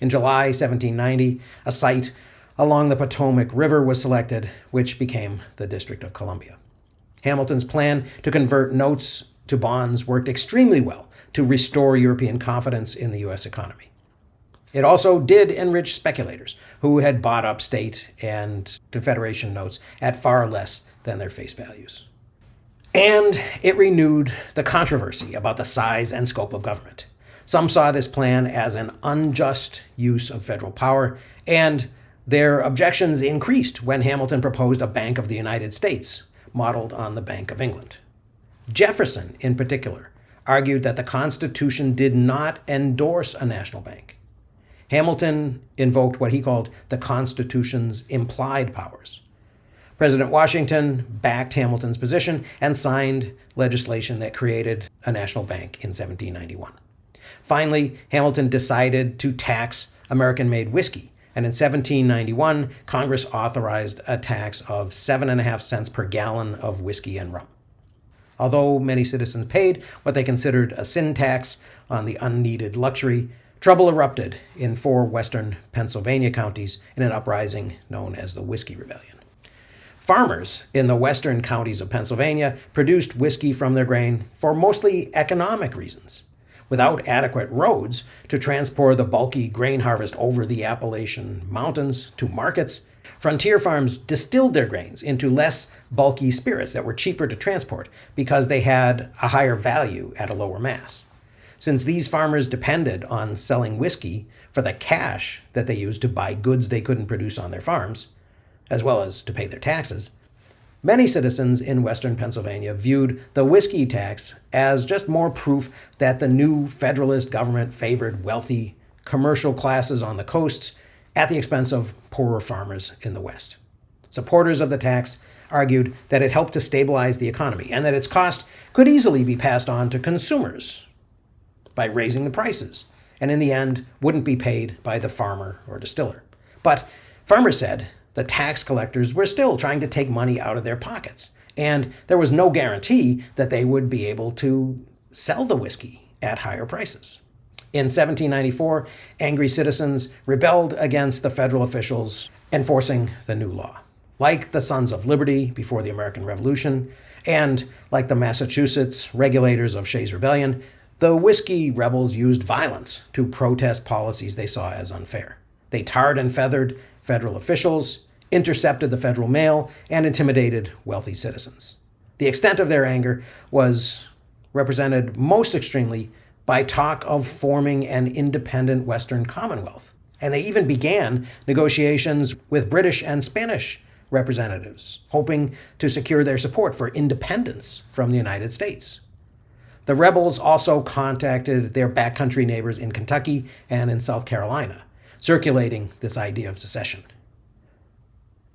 In July 1790, a site along the Potomac River was selected, which became the District of Columbia. Hamilton's plan to convert notes to bonds worked extremely well to restore European confidence in the U.S. economy. It also did enrich speculators who had bought up state and Confederation notes at far less than their face values. And it renewed the controversy about the size and scope of government. Some saw this plan as an unjust use of federal power, and their objections increased when Hamilton proposed a Bank of the United States, modeled on the Bank of England. Jefferson, in particular, argued that the Constitution did not endorse a national bank. Hamilton invoked what he called the Constitution's implied powers. President Washington backed Hamilton's position and signed legislation that created a national bank in 1791. Finally, Hamilton decided to tax American-made whiskey, and in 1791, Congress authorized a tax of 7.5 cents per gallon of whiskey and rum. Although many citizens paid what they considered a sin tax on the unneeded luxury, trouble erupted in 4 western Pennsylvania counties in an uprising known as the Whiskey Rebellion. Farmers in the western counties of Pennsylvania produced whiskey from their grain for mostly economic reasons. Without adequate roads to transport the bulky grain harvest over the Appalachian Mountains to markets, frontier farms distilled their grains into less bulky spirits that were cheaper to transport because they had a higher value at a lower mass. Since these farmers depended on selling whiskey for the cash that they used to buy goods they couldn't produce on their farms, as well as to pay their taxes, many citizens in western Pennsylvania viewed the whiskey tax as just more proof that the new Federalist government favored wealthy commercial classes on the coasts at the expense of poorer farmers in the West. Supporters of the tax argued that it helped to stabilize the economy and that its cost could easily be passed on to consumers by raising the prices, and in the end wouldn't be paid by the farmer or distiller. But farmers said the tax collectors were still trying to take money out of their pockets, and there was no guarantee that they would be able to sell the whiskey at higher prices. In 1794, angry citizens rebelled against the federal officials enforcing the new law. Like the Sons of Liberty before the American Revolution, and like the Massachusetts regulators of Shays' Rebellion, the whiskey rebels used violence to protest policies they saw as unfair. They tarred and feathered federal officials intercepted the federal mail, and intimidated wealthy citizens. The extent of their anger was represented most extremely by talk of forming an independent Western Commonwealth. And they even began negotiations with British and Spanish representatives, hoping to secure their support for independence from the United States. The rebels also contacted their backcountry neighbors in Kentucky and in South Carolina, circulating this idea of secession.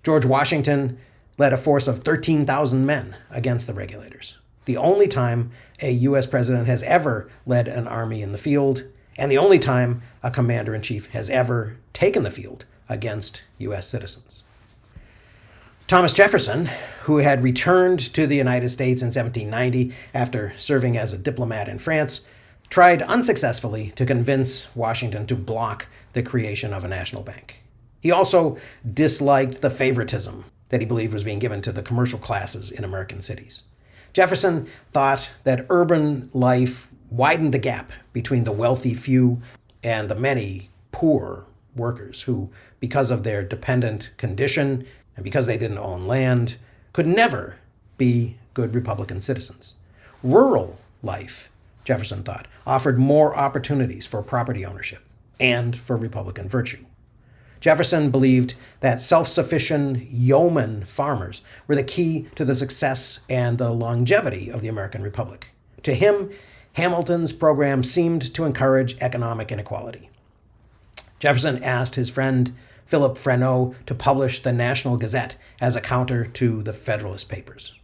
George Washington led a force of 13,000 men against the regulators, the only time a U.S. president has ever led an army in the field, and the only time a commander-in-chief has ever taken the field against U.S. citizens. Thomas Jefferson, who had returned to the United States in 1790 after serving as a diplomat in France, tried unsuccessfully to convince Washington to block the creation of a national bank. He also disliked the favoritism that he believed was being given to the commercial classes in American cities. Jefferson thought that urban life widened the gap between the wealthy few and the many poor workers who, because of their dependent condition and because they didn't own land, could never be good Republican citizens. Rural life, Jefferson thought, offered more opportunities for property ownership and for Republican virtue. Jefferson believed that self-sufficient yeoman farmers were the key to the success and the longevity of the American Republic. To him, Hamilton's program seemed to encourage economic inequality. Jefferson asked his friend Philip Freneau to publish the National Gazette as a counter to the Federalist Papers.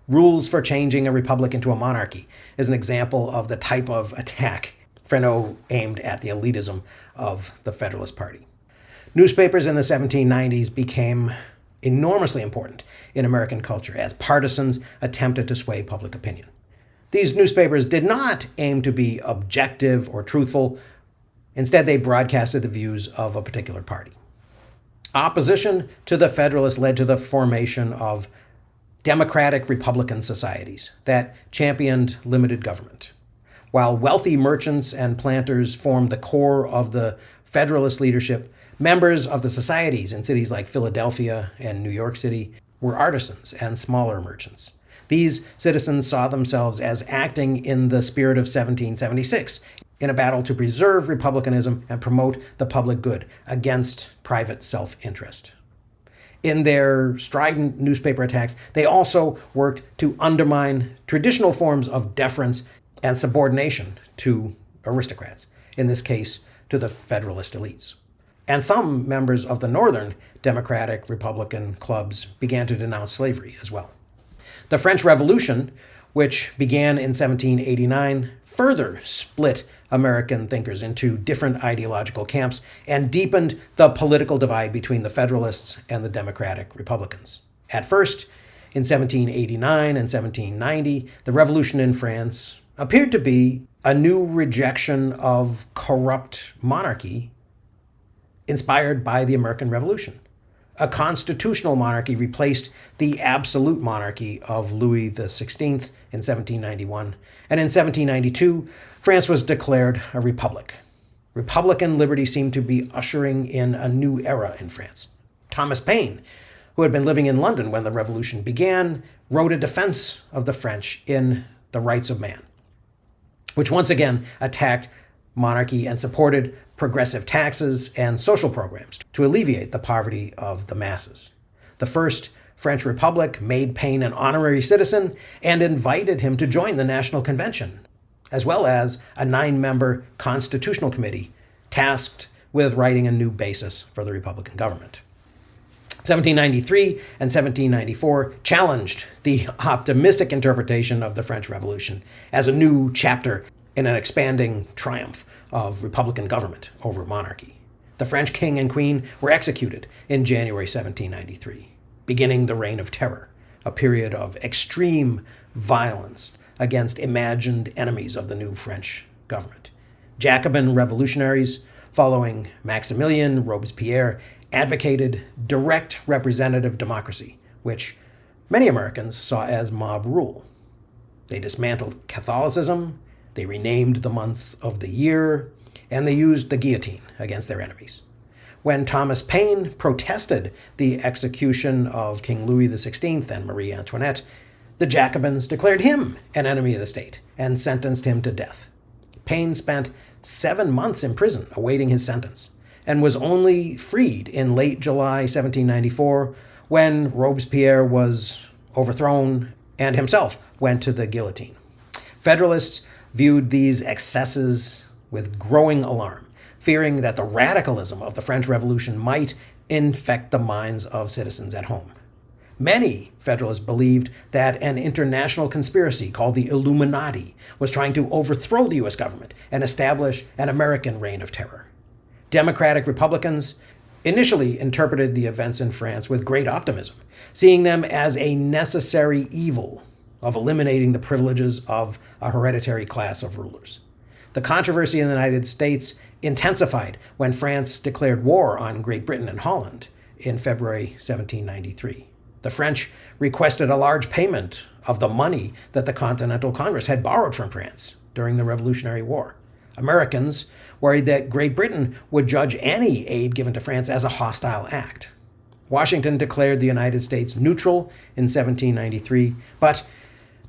Rules for changing a republic into a monarchy is an example of the type of attack Freneau aimed at the elitism of the Federalist Party. Newspapers in the 1790s became enormously important in American culture as partisans attempted to sway public opinion. These newspapers did not aim to be objective or truthful. Instead, they broadcasted the views of a particular party. Opposition to the Federalists led to the formation of democratic Republican societies that championed limited government. While wealthy merchants and planters formed the core of the Federalist leadership, members of the societies in cities like Philadelphia and New York City were artisans and smaller merchants. These citizens saw themselves as acting in the spirit of 1776, in a battle to preserve republicanism and promote the public good against private self-interest. In their strident newspaper attacks, they also worked to undermine traditional forms of deference and subordination to aristocrats, in this case, to the Federalist elites. And some members of the Northern Democratic Republican clubs began to denounce slavery as well. The French Revolution, which began in 1789, further split American thinkers into different ideological camps and deepened the political divide between the Federalists and the Democratic Republicans. At first, in 1789 and 1790, the revolution in France appeared to be a new rejection of corrupt monarchy inspired by the American Revolution. A constitutional monarchy replaced the absolute monarchy of Louis XVI in 1791, and in 1792, France was declared a republic. Republican liberty seemed to be ushering in a new era in France. Thomas Paine, who had been living in London when the revolution began, wrote a defense of the French in The Rights of Man, which once again attacked monarchy and supported progressive taxes and social programs to alleviate the poverty of the masses. The First French Republic made Paine an honorary citizen and invited him to join the National Convention, as well as a 9-member constitutional committee tasked with writing a new basis for the Republican government. 1793 and 1794 challenged the optimistic interpretation of the French Revolution as a new chapter in an expanding triumph of Republican government over monarchy. The French king and queen were executed in January 1793, beginning the Reign of Terror, a period of extreme violence against imagined enemies of the new French government. Jacobin revolutionaries, following Maximilien Robespierre, advocated direct representative democracy, which many Americans saw as mob rule. They dismantled Catholicism, they renamed the months of the year, and they used the guillotine against their enemies. when Thomas Paine protested the execution of King Louis XVI and Marie Antoinette, the Jacobins declared him an enemy of the state and sentenced him to death. Paine spent 7 months in prison awaiting his sentence and was only freed in late July 1794 when Robespierre was overthrown and himself went to the guillotine. Federalists viewed these excesses with growing alarm, fearing that the radicalism of the French Revolution might infect the minds of citizens at home. Many Federalists believed that an international conspiracy called the Illuminati was trying to overthrow the U.S. government and establish an American reign of terror. Democratic Republicans initially interpreted the events in France with great optimism, seeing them as a necessary evil of eliminating the privileges of a hereditary class of rulers. The controversy in the United States intensified when France declared war on Great Britain and Holland in February 1793. The French requested a large payment of the money that the Continental Congress had borrowed from France during the Revolutionary War. Americans worried that Great Britain would judge any aid given to France as a hostile act. Washington declared the United States neutral in 1793, but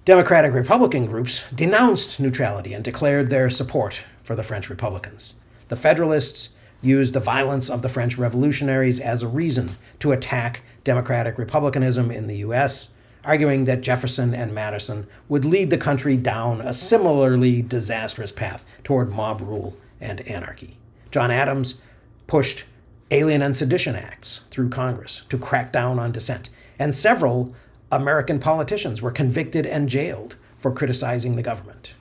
Democratic Republican groups denounced neutrality and declared their support for the French Republicans. The Federalists used the violence of the French revolutionaries as a reason to attack democratic republicanism in the U.S., arguing that Jefferson and Madison would lead the country down a similarly disastrous path toward mob rule and anarchy. John Adams pushed Alien and Sedition Acts through Congress to crack down on dissent, and several American politicians were convicted and jailed for criticizing the government.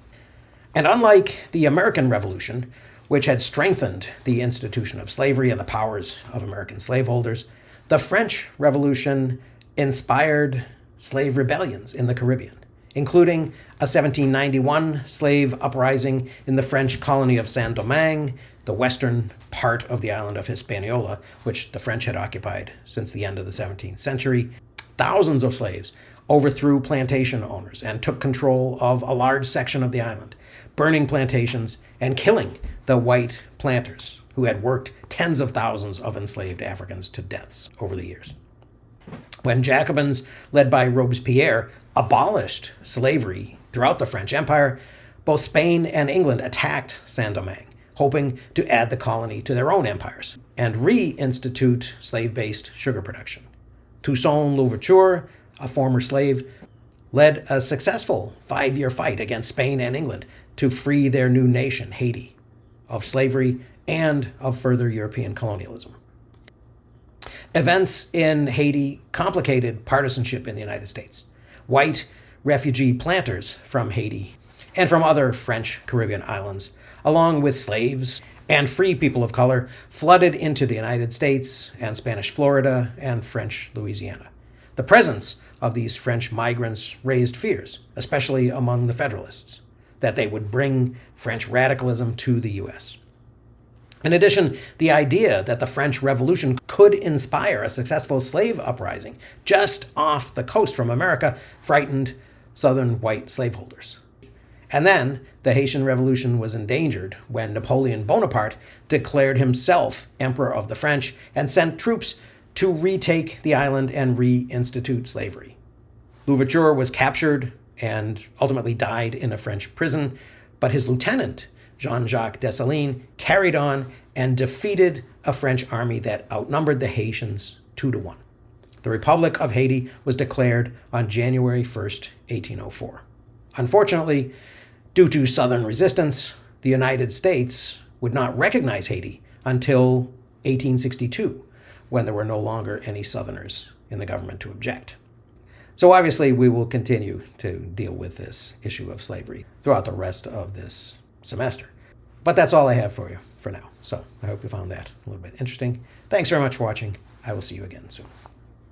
And unlike the American Revolution, which had strengthened the institution of slavery and the powers of American slaveholders, the French Revolution inspired slave rebellions in the Caribbean, including a 1791 slave uprising in the French colony of Saint-Domingue, the western part of the island of Hispaniola, which the French had occupied since the end of the 17th century. Thousands of slaves overthrew plantation owners and took control of a large section of the island, burning plantations and killing the white planters who had worked tens of thousands of enslaved Africans to deaths over the years. When Jacobins, led by Robespierre, abolished slavery throughout the French Empire, both Spain and England attacked Saint-Domingue, hoping to add the colony to their own empires and reinstitute slave-based sugar production. Toussaint Louverture, a former slave, led a successful 5-year fight against Spain and England to free their new nation, Haiti, of slavery and of further European colonialism. Events in Haiti complicated partisanship in the United States. White refugee planters from Haiti and from other French Caribbean islands, along with slaves and free people of color, flooded into the United States and Spanish Florida and French Louisiana. The presence of these French migrants raised fears, especially among the Federalists, that they would bring French radicalism to the U.S. In addition, the idea that the French Revolution could inspire a successful slave uprising just off the coast from America frightened Southern white slaveholders. And then the Haitian Revolution was endangered when Napoleon Bonaparte declared himself Emperor of the French and sent troops to retake the island and reinstitute slavery. Louverture was captured and ultimately died in a French prison, but his lieutenant, Jean-Jacques Dessalines, carried on and defeated a French army that outnumbered the Haitians 2-1. The Republic of Haiti was declared on January 1st, 1804. Unfortunately, due to Southern resistance, the United States would not recognize Haiti until 1862, when there were no longer any Southerners in the government to object. So obviously, we will continue to deal with this issue of slavery throughout the rest of this semester. But that's all I have for you for now. So I hope you found that a little bit interesting. Thanks very much for watching. I will see you again soon.